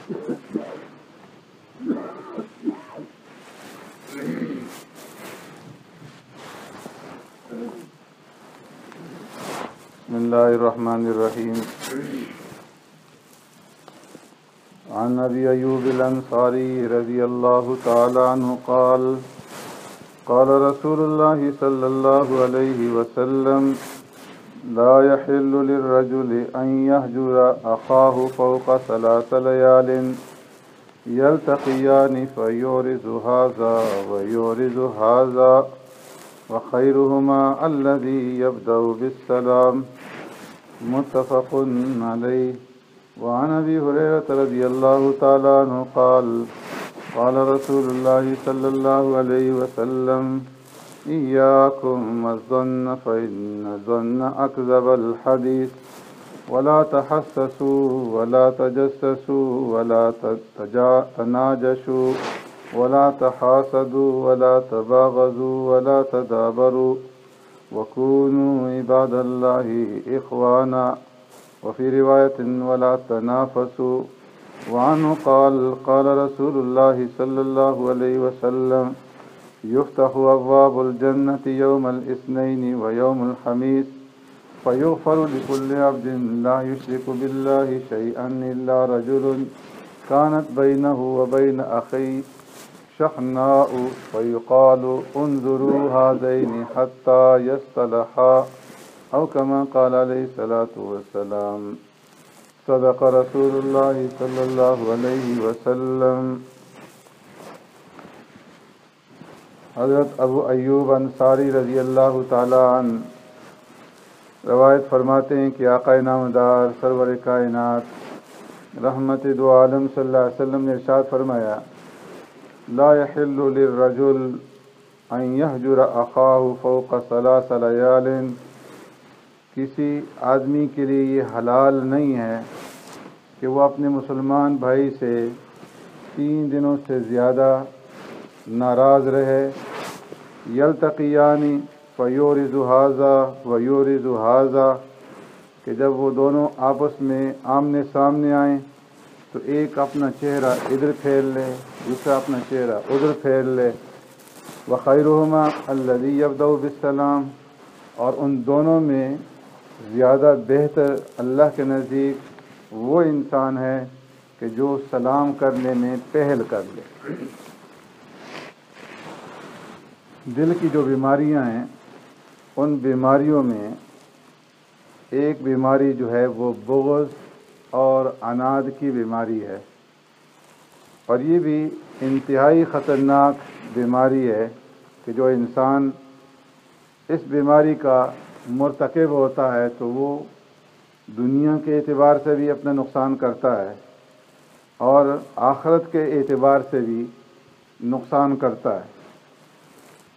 بسم الله الرحمن الرحيم. عن أبي أيوب الأنصاري رضي الله تعالى عنه قال قال رسول الله صلى الله عليه وسلم لا يحل للرجل أن يهجر أخاه فوق 3 ليال يلتقيان فيورث هذا ويورث هذا وخيرهما الذي يبدأ بالسلام. متفق عليه. وعن أبي هريرة رضي الله تعالى عنه قال قال رسول الله صلى الله عليه وسلم إياكم والظن فإن الظن أكذب الحديث ولا تحسسوا ولا تجسسوا ولا تناجشوا ولا تحاسدوا ولا تباغضوا ولا تدابروا وكونوا عباد الله إخوانا. وفي رواية ولا تنافسوا. وعنه قال قال رسول الله صلى الله عليه وسلم يفتح أبواب الجنة يوم الاثنين ويوم الخميس فيغفر لكل عبد لا يشرك بالله شيئا إلا رجل كانت بينه وبين أخيه شحناء فيقال انظروا هذين حتى يصطلحا أو كما قال عليه الصلاة والسلام. صدق رسول الله صلی اللہ علیہ وسلم. حضرت ابو ایوب انصاری رضی اللہ تعالی عنہ روایت فرماتے ہیں کہ آقا نامدار سرور کائنات رحمت دو عالم صلی اللہ علیہ وسلم نے ارشاد فرمایا لا يحل للرجل ان يهجر اخاه فوق 3 ليال. کسی آدمی کے لیے یہ حلال نہیں ہے کہ وہ اپنے مسلمان بھائی سے 3 دنوں سے زیادہ ناراض رہے. یلتقیانی فیورث ھذا ویورث ھذا کہ جب وہ دونوں آپس میں آمنے سامنے آئیں تو ایک اپنا چہرہ ادھر پھیر لے دوسرا اپنا چہرہ ادھر پھیر لے. وخیرہما الذی یبدأ بالسلام اور ان دونوں میں زیادہ بہتر اللہ کے نزدیک وہ انسان ہے کہ جو سلام کرنے میں پہل کر لے. دل کی جو بیماریاں ہیں ان بیماریوں میں ایک بیماری جو ہے وہ بغض اور عناد کی بیماری ہے، اور یہ بھی انتہائی خطرناک بیماری ہے کہ جو انسان اس بیماری کا مرتکب ہوتا ہے تو وہ دنیا کے اعتبار سے بھی اپنا نقصان کرتا ہے اور آخرت کے اعتبار سے بھی نقصان کرتا ہے.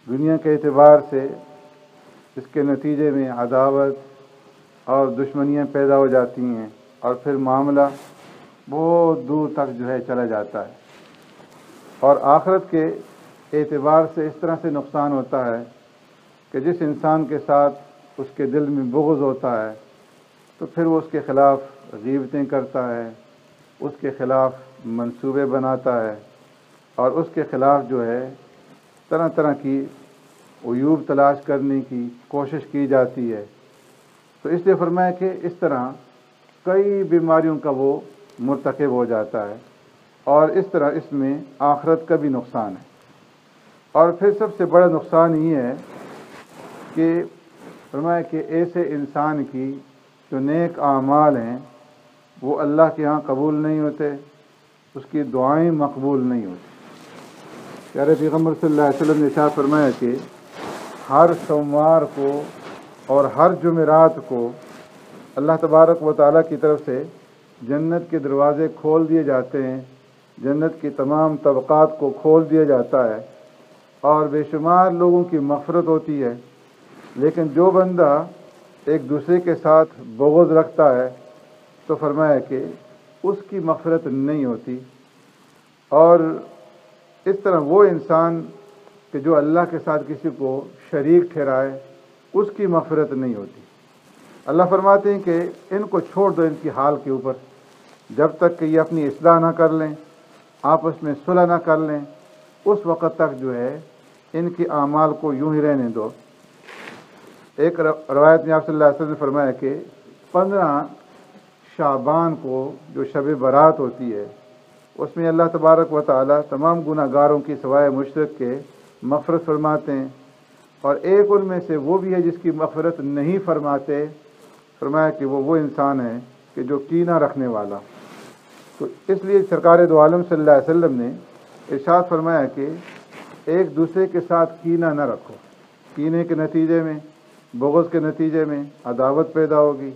دنیا کے اعتبار سے اس کے نتیجے میں عداوت اور دشمنیاں پیدا ہو جاتی ہیں اور پھر معاملہ بہت دور تک جو ہے چلا جاتا ہے. اور آخرت کے اعتبار سے اس طرح سے نقصان ہوتا ہے کہ جس انسان کے ساتھ اس کے دل میں بغض ہوتا ہے تو پھر وہ اس کے خلاف غیبتیں کرتا ہے، اس کے خلاف منصوبے بناتا ہے اور اس کے خلاف جو ہے طرح طرح کی عیوب تلاش کرنے کی کوشش کی جاتی ہے. تو اس لیے فرمایا کہ اس طرح کئی بیماریوں کا وہ مرتکب ہو جاتا ہے اور اس طرح اس میں آخرت کا بھی نقصان ہے. اور پھر سب سے بڑا نقصان یہ ہے کہ فرمایا کہ ایسے انسان کی جو نیک اعمال ہیں وہ اللہ کے ہاں قبول نہیں ہوتے، اس کی دعائیں مقبول نہیں ہوتی. پیارے پیغمبر صلی اللہ علیہ وسلم نے ارشاد فرمایا کہ ہر سوموار کو اور ہر جمعرات کو اللہ تبارک و تعالیٰ کی طرف سے جنت کے دروازے کھول دیے جاتے ہیں، جنت کی تمام طبقات کو کھول دیا جاتا ہے اور بے شمار لوگوں کی مغفرت ہوتی ہے. لیکن جو بندہ ایک دوسرے کے ساتھ بغض رکھتا ہے تو فرمایا کہ اس کی مغفرت نہیں ہوتی. اور اس طرح وہ انسان کہ جو اللہ کے ساتھ کسی کو شریک ٹھہرائے اس کی مغفرت نہیں ہوتی. اللہ فرماتے ہیں کہ ان کو چھوڑ دو ان کی حال کے اوپر، جب تک کہ یہ اپنی اصلاح نہ کر لیں، آپس میں صلح نہ کر لیں، اس وقت تک جو ہے ان کی اعمال کو یوں ہی رہنے دو۔ ایک روایت میں آپ صلی اللہ علیہ وسلم نے فرمایا کہ 15 شعبان کو جو شب برات ہوتی ہے، اس میں اللہ تبارک و تعالی تمام گناہ گاروں کی سوائے مشرک کے مغفرت فرماتے ہیں، اور ایک ان میں سے وہ بھی ہے جس کی مغفرت نہیں فرماتے۔ فرمایا کہ وہ انسان ہے کہ جو کینہ رکھنے والا۔ تو اس لیے سرکار دو عالم صلی اللہ علیہ وسلم نے ارشاد فرمایا کہ ایک دوسرے کے ساتھ کینہ نہ رکھو، کینے کے نتیجے میں، بغض کے نتیجے میں عداوت پیدا ہوگی،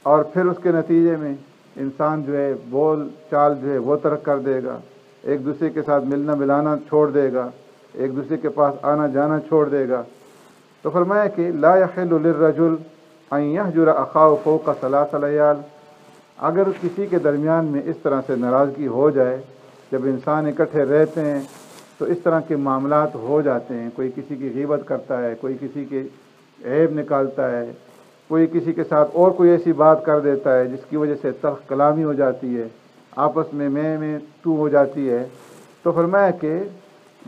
اور پھر اس کے نتیجے میں انسان جو ہے بول چال جو ہے وہ ترک کر دے گا، ایک دوسرے کے ساتھ ملنا ملانا چھوڑ دے گا، ایک دوسرے کے پاس آنا جانا چھوڑ دے گا۔ تو فرمایا کہ لا یحل للرجل ان یہجر اخاہ فوق 3 لیال، اگر کسی کے درمیان میں اس طرح سے ناراضگی ہو جائے، جب انسان اکٹھے رہتے ہیں تو اس طرح کے معاملات ہو جاتے ہیں، کوئی کسی کی غیبت کرتا ہے، کوئی کسی کے عیب نکالتا ہے، کوئی کسی کے ساتھ اور کوئی ایسی بات کر دیتا ہے جس کی وجہ سے تلخ کلامی ہو جاتی ہے، آپس میں تو ہو جاتی ہے، تو فرمایا کہ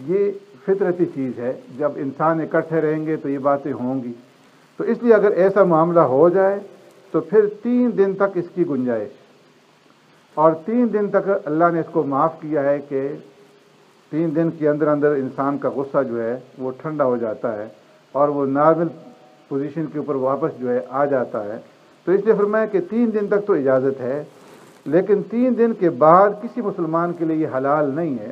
یہ فطرتی چیز ہے، جب انسان اکٹھے رہیں گے تو یہ باتیں ہوں گی۔ تو اس لیے اگر ایسا معاملہ ہو جائے تو پھر 3 دن تک اس کی گنجائش، اور 3 دن تک اللہ نے اس کو معاف کیا ہے کہ 3 دن کے اندر اندر انسان کا غصہ جو ہے وہ ٹھنڈا ہو جاتا ہے اور وہ نارمل پوزیشن کے اوپر واپس جو ہے آ جاتا ہے۔ تو اس لیے فرمایا کہ 3 دن تک تو اجازت ہے، لیکن 3 دن کے بعد کسی مسلمان کے لیے یہ حلال نہیں ہے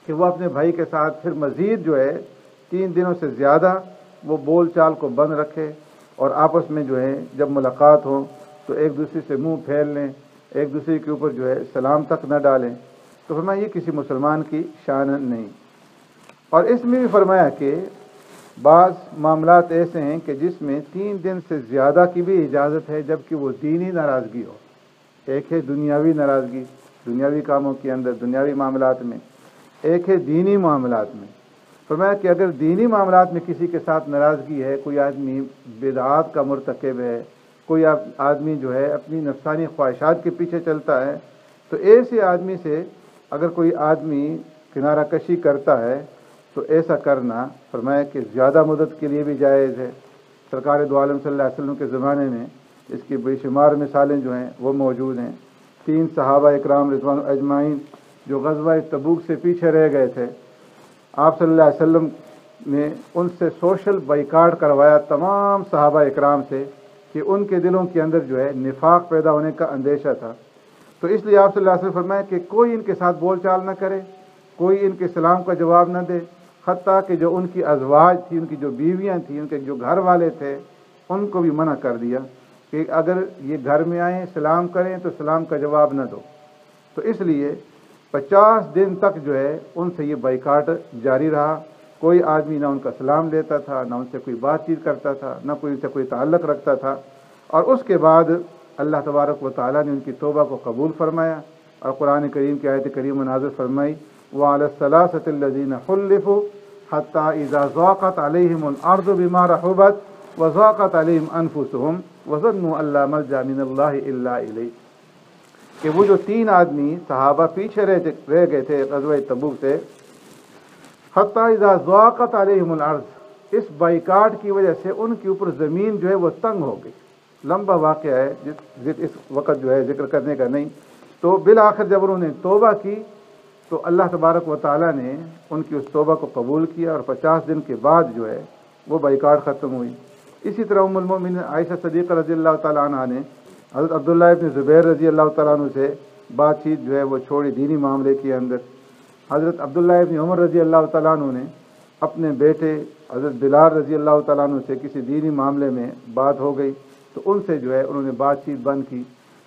کہ وہ اپنے بھائی کے ساتھ پھر مزید جو ہے 3 دنوں سے زیادہ وہ بول چال کو بند رکھے، اور آپس میں جو ہے جب ملاقات ہو تو ایک دوسرے سے منہ پھیر لیں، ایک دوسرے کے اوپر جو ہے سلام تک نہ ڈالیں۔ تو فرمایا یہ کسی مسلمان کی شان نہیں۔ اور اس میں بھی فرمایا کہ بعض معاملات ایسے ہیں کہ جس میں 3 دن سے زیادہ کی بھی اجازت ہے، جبکہ وہ دینی ناراضگی ہو۔ ایک ہے دنیاوی ناراضگی، دنیاوی کاموں کے اندر، دنیاوی معاملات میں، ایک ہے دینی معاملات میں۔ فرمایا کہ اگر دینی معاملات میں کسی کے ساتھ ناراضگی ہے، کوئی آدمی بدعات کا مرتکب ہے، کوئی آدمی جو ہے اپنی نفسانی خواہشات کے پیچھے چلتا ہے، تو ایسے آدمی سے اگر کوئی آدمی کنارہ کشی کرتا ہے تو ایسا کرنا فرمایا کہ زیادہ مدت کے لیے بھی جائز ہے۔ سرکار دو عالم صلی اللہ علیہ وسلم کے زمانے میں اس کی بے شمار مثالیں جو ہیں وہ موجود ہیں۔ 3 صحابہ اکرام رضوان اجمعین جو غزوہ تبوک سے پیچھے رہ گئے تھے، آپ صلی اللہ علیہ وسلم نے ان سے سوشل بائیکاٹ کروایا تمام صحابہ اکرام سے کہ ان کے دلوں کے اندر جو ہے نفاق پیدا ہونے کا اندیشہ تھا۔ تو اس لیے آپ صلی اللہ علیہ وسلم فرمایا کہ کوئی ان کے ساتھ بول چال نہ کرے، کوئی ان کے سلام کا جواب نہ دے، حتیٰ کہ جو ان کی ازواج تھی، ان کی جو بیویاں تھیں، ان کے جو گھر والے تھے، ان کو بھی منع کر دیا کہ اگر یہ گھر میں آئیں سلام کریں تو سلام کا جواب نہ دو۔ تو اس لیے 50 دن تک جو ہے ان سے یہ بائیکاٹ جاری رہا، کوئی آدمی نہ ان کا سلام لیتا تھا، نہ ان سے کوئی بات چیت کرتا تھا، نہ کوئی ان سے کوئی تعلق رکھتا تھا۔ اور اس کے بعد اللہ تبارک و تعالیٰ نے ان کی توبہ کو قبول فرمایا، اور قرآن کریم کی آیت کریم نازل فرمائی وَعَلَى الثَّلَاثَةِ الَّذِينَ خُلِّفُوا حَتَّىٰ إِذَا ضَاقَتْ عَلَيْهِمُ الْأَرْضُ بِمَا رَحُبَتْ وَضَاقَتْ عَلَيْهِمْ أَنفُسُهُمْ وَظَنُّوا أَن لَّا مَلْجَأَ مِنَ اللَّهِ إِلَّا إِلَيْهِ، کہ وہ جو 3 آدمی صحابہ پیچھے رہ گئے تھے غزوہ تبوک سے، حَتَّىٰ إِذَا ضَاقَتْ عَلَيْهِمُ الْأَرْضُ، اس بائیکاٹ کی وجہ سے ان کے اوپر زمین جو ہے وہ تنگ ہو گئی۔ لمبا واقعہ ہے اس وقت جو ہے ذکر کرنے کا نہیں۔ تو بالآخر جب انہوں نے توبہ کی تو اللہ تبارک و تعالیٰ نے ان کی اس توبہ کو قبول کیا، اور 50 دن کے بعد جو ہے وہ بائیکاٹ ختم ہوئی۔ اسی طرح ام المؤمنین عائشہ صدیقہ رضی اللہ تعالیٰ عنہ نے حضرت عبداللہ ابن زبیر رضی اللہ تعالیٰ عنہ سے بات چیت جو ہے وہ چھوڑی دینی معاملے کے اندر۔ حضرت عبداللہ ابن عمر رضی اللہ تعالیٰ عنہ نے اپنے بیٹے حضرت بلال رضی اللہ تعالیٰ عنہ سے کسی دینی معاملے میں بات ہو گئی تو ان سے جو ہے انہوں نے بات چیت بند کی،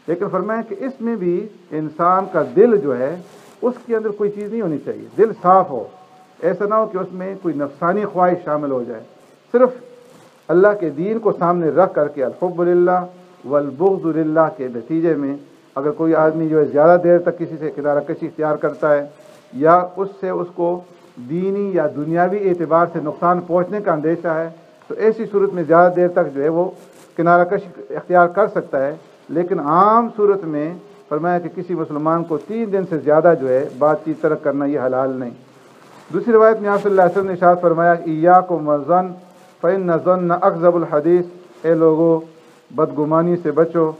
لیکن فرمایا کہ اس میں بھی انسان کا دل جو ہے اس کے اندر کوئی چیز نہیں ہونی چاہیے، دل صاف ہو، ایسا نہ ہو کہ اس میں کوئی نفسانی خواہش شامل ہو جائے۔ صرف اللہ کے دین کو سامنے رکھ کر کے الحب للہ والبغض للہ کے نتیجے میں اگر کوئی آدمی جو ہے زیادہ دیر تک کسی سے کنارہ کشی اختیار کرتا ہے، یا اس سے اس کو دینی یا دنیاوی اعتبار سے نقصان پہنچنے کا اندیشہ ہے، تو ایسی صورت میں زیادہ دیر تک جو ہے وہ کنارہ کشی اختیار کر سکتا ہے۔ لیکن عام صورت میں فرمایا کہ کسی مسلمان کو 3 دن سے زیادہ جو ہے بات چیت ترک کرنا یہ حلال نہیں۔ دوسری روایت میں آپ صلی اللہ علیہ وسلم نے ارشاد فرمایا ایاکم والظن فإن الظن اکذب الحدیث، اے لوگو بدگمانی سے بچو،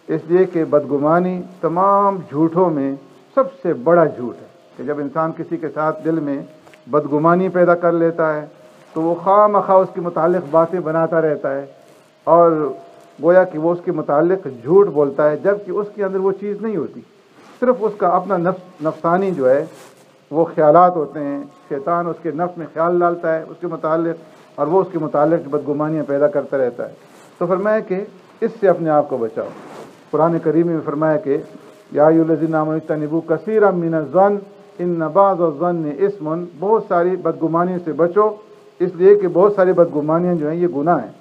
اس لیے کہ بدگمانی تمام جھوٹوں میں سب سے بڑا جھوٹ ہے۔ کہ جب انسان کسی کے ساتھ دل میں بدگمانی پیدا کر لیتا ہے تو وہ خواہ مخواہ اس کے متعلق باتیں بناتا رہتا ہے اور گویا کہ وہ اس کے متعلق جھوٹ بولتا ہے، جبکہ اس کے اندر وہ چیز نہیں ہوتی، صرف اس کا اپنا نفسانی جو ہے وہ خیالات ہوتے ہیں، شیطان اس کے نفس میں خیال ڈالتا ہے اس کے متعلق اور وہ اس کے متعلق بدگمانیاں پیدا کرتا رہتا ہے۔ تو فرمایا کہ اس سے اپنے آپ کو بچاؤ۔ قرآن کریم میں فرمایا کہ یا ایھا الذین آمنوا اجتنبوا کثیرا من الظن ان بعض الظن اثم، بہت ساری بدگمانی سے بچو، اس لیے کہ بہت ساری بدگمانیاں جو ہیں یہ گناہ ہیں۔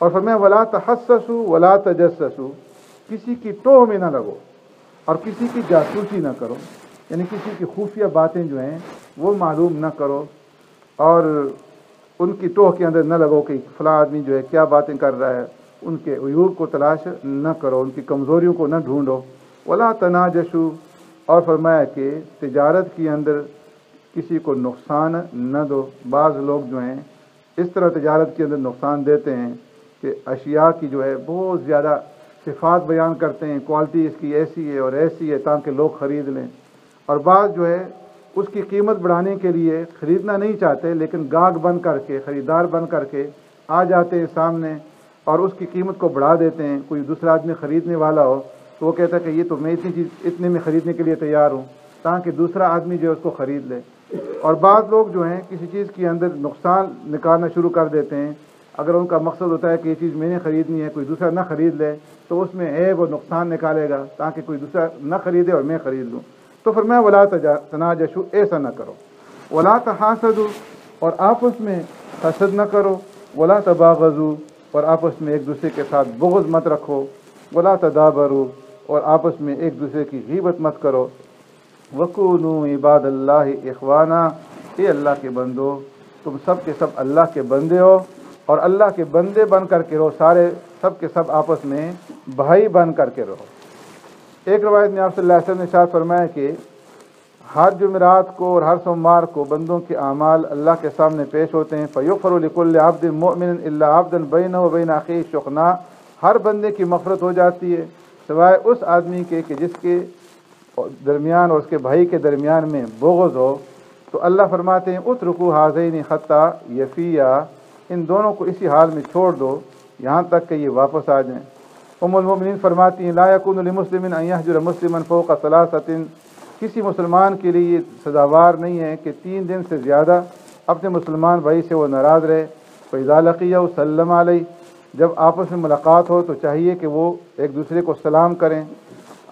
اور فرمایا ولا تحسسوا ولا تجسسوا، کسی کی ٹوہ میں نہ لگو اور کسی کی جاسوسی نہ کرو، یعنی کسی کی خفیہ باتیں جو ہیں وہ معلوم نہ کرو اور ان کی ٹوہ کے اندر نہ لگو کہ فلاں آدمی جو ہے کیا باتیں کر رہا ہے، ان کے عیوب کو تلاش نہ کرو، ان کی کمزوریوں کو نہ ڈھونڈو۔ ولا تناجشوا، اور فرمایا کہ تجارت کے اندر کسی کو نقصان نہ دو۔ بعض لوگ جو ہیں اس طرح تجارت کے اندر نقصان دیتے ہیں کہ اشیاء کی جو ہے بہت زیادہ صفات بیان کرتے ہیں، کوالٹی اس کی ایسی ہے اور ایسی ہے تاکہ لوگ خرید لیں، اور بعض جو ہے اس کی قیمت بڑھانے کے لیے خریدنا نہیں چاہتے لیکن گاہک بن کر کے، خریدار بن کر کے آ جاتے ہیں سامنے اور اس کی قیمت کو بڑھا دیتے ہیں۔ کوئی دوسرا آدمی خریدنے والا ہو تو وہ کہتا ہے کہ یہ تو میں اتنی چیز اتنے میں خریدنے کے لیے تیار ہوں تاکہ دوسرا آدمی جو ہے اس کو خرید لے۔ اور بعض لوگ جو ہیں کسی چیز کے اندر نقصان نکالنا شروع کر دیتے ہیں، اگر ان کا مقصد ہوتا ہے کہ یہ چیز میں نے خریدنی ہے کوئی دوسرا نہ خرید لے تو اس میں عیب اور نقصان نکالے گا تاکہ کوئی دوسرا نہ خریدے اور میں خرید لوں۔ تو فرمایا ولا تناجشوا، ایسا نہ کرو۔ ولا تحاسدوا، اور آپس میں حسد نہ کرو۔ ولا تباغضوا، اور آپس میں ایک دوسرے کے ساتھ بغض مت رکھو۔ ولا تدابروا، اور آپس میں ایک دوسرے کی غیبت مت کرو۔ وکونوا عباد اللہ اخوانا، اے اللہ کے بندو تم سب کے سب اللہ کے بندے ہو اور اللہ کے بندے بن کر کے رہو، سارے سب کے سب آپس میں بھائی بن کر کے رہو۔ ایک روایت میں آپ صلی اللہ علیہ وسلم نے ارشاد فرمایا کہ ہر جمعرات کو اور ہر سوموار کو بندوں کے اعمال اللہ کے سامنے پیش ہوتے ہیں، فیغفر لکل عبد مؤمن الا عبدا بینہ وبین اخیہ شحناء، ہر بندے کی مغفرت ہو جاتی ہے سوائے اس آدمی کے کہ جس کے درمیان اور اس کے بھائی کے درمیان میں بغض ہو۔ تو اللہ فرماتے ہیں اترکوا ھذین حتی یفیا، ان دونوں کو اسی حال میں چھوڑ دو یہاں تک کہ یہ واپس آ جائیں۔ ام المؤمنین فرماتی ہیں لا یکون لمسلم ان یہجر مسلما فوق ثلاثۃ، کسی مسلمان کے لیے یہ سزاوار نہیں ہے کہ 3 دن سے زیادہ اپنے مسلمان بھائی سے وہ ناراض رہے۔ فاذا لقیہ سلم علیہ، جب آپس میں ملاقات ہو تو چاہیے کہ وہ ایک دوسرے کو سلام کریں۔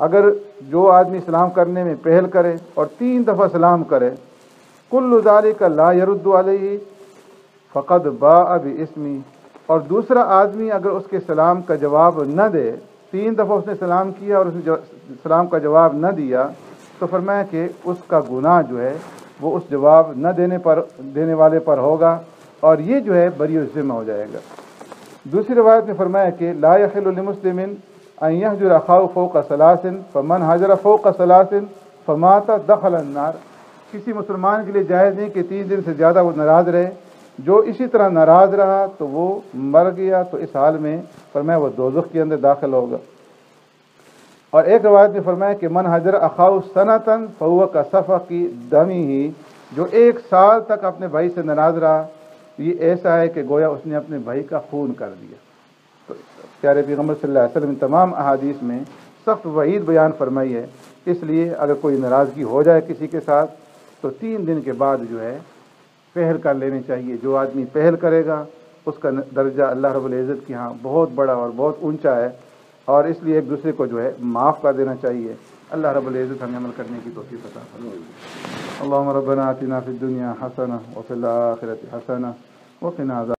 اگر جو آدمی سلام کرنے میں پہل کرے اور 3 دفعہ سلام کرے، کل ذالک لا یرد علیہ فقد باء باسمی، اور دوسرا آدمی اگر اس کے سلام کا جواب نہ دے، 3 دفعہ اس نے سلام کیا اور اس نے سلام کا جواب نہ دیا، تو فرمایا کہ اس کا گناہ جو ہے وہ اس جواب نہ دینے والے پر ہوگا اور یہ جو ہے بری الذمہ ہو جائے گا۔ دوسری روایت میں فرمایا کہ لا یحل لمسلم ان یہجر اخاہ فوق ثلاث فمن ہجر فوق ثلاث فمات دخل النار، کسی مسلمان کے لیے جائز نہیں کہ 3 دن سے زیادہ وہ ناراض رہے، جو اسی طرح ناراض رہا تو وہ مر گیا تو اس حال میں فرمایا وہ دوزخ کے اندر داخل ہوگا۔ اور ایک روایت میں فرمایا کہ من حجر اخاہ سنۃ فہو کصفق دمہ، جو 1 سال تک اپنے بھائی سے ناراض رہا یہ ایسا ہے کہ گویا اس نے اپنے بھائی کا خون کر دیا۔ تو پیارے پیغمبر صلی اللہ علیہ وسلم تمام احادیث میں سخت وعید بیان فرمائی ہے، اس لیے اگر کوئی ناراضگی ہو جائے کسی کے ساتھ تو 3 دن کے بعد جو ہے پہل کر لینی چاہیے۔ جو آدمی پہل کرے گا اس کا درجہ اللہ رب العزت کے ہاں بہت بڑا اور بہت اونچا ہے، اور اس لیے ایک دوسرے کو جو ہے معاف کر دینا چاہیے۔ اللہ رب العزت ہمیں عمل کرنے کی توفیق عطا فرمائے۔ اللهم ربنا آتنا في الدنيا حسنة وفي الآخرة حسنة وقنا عذاب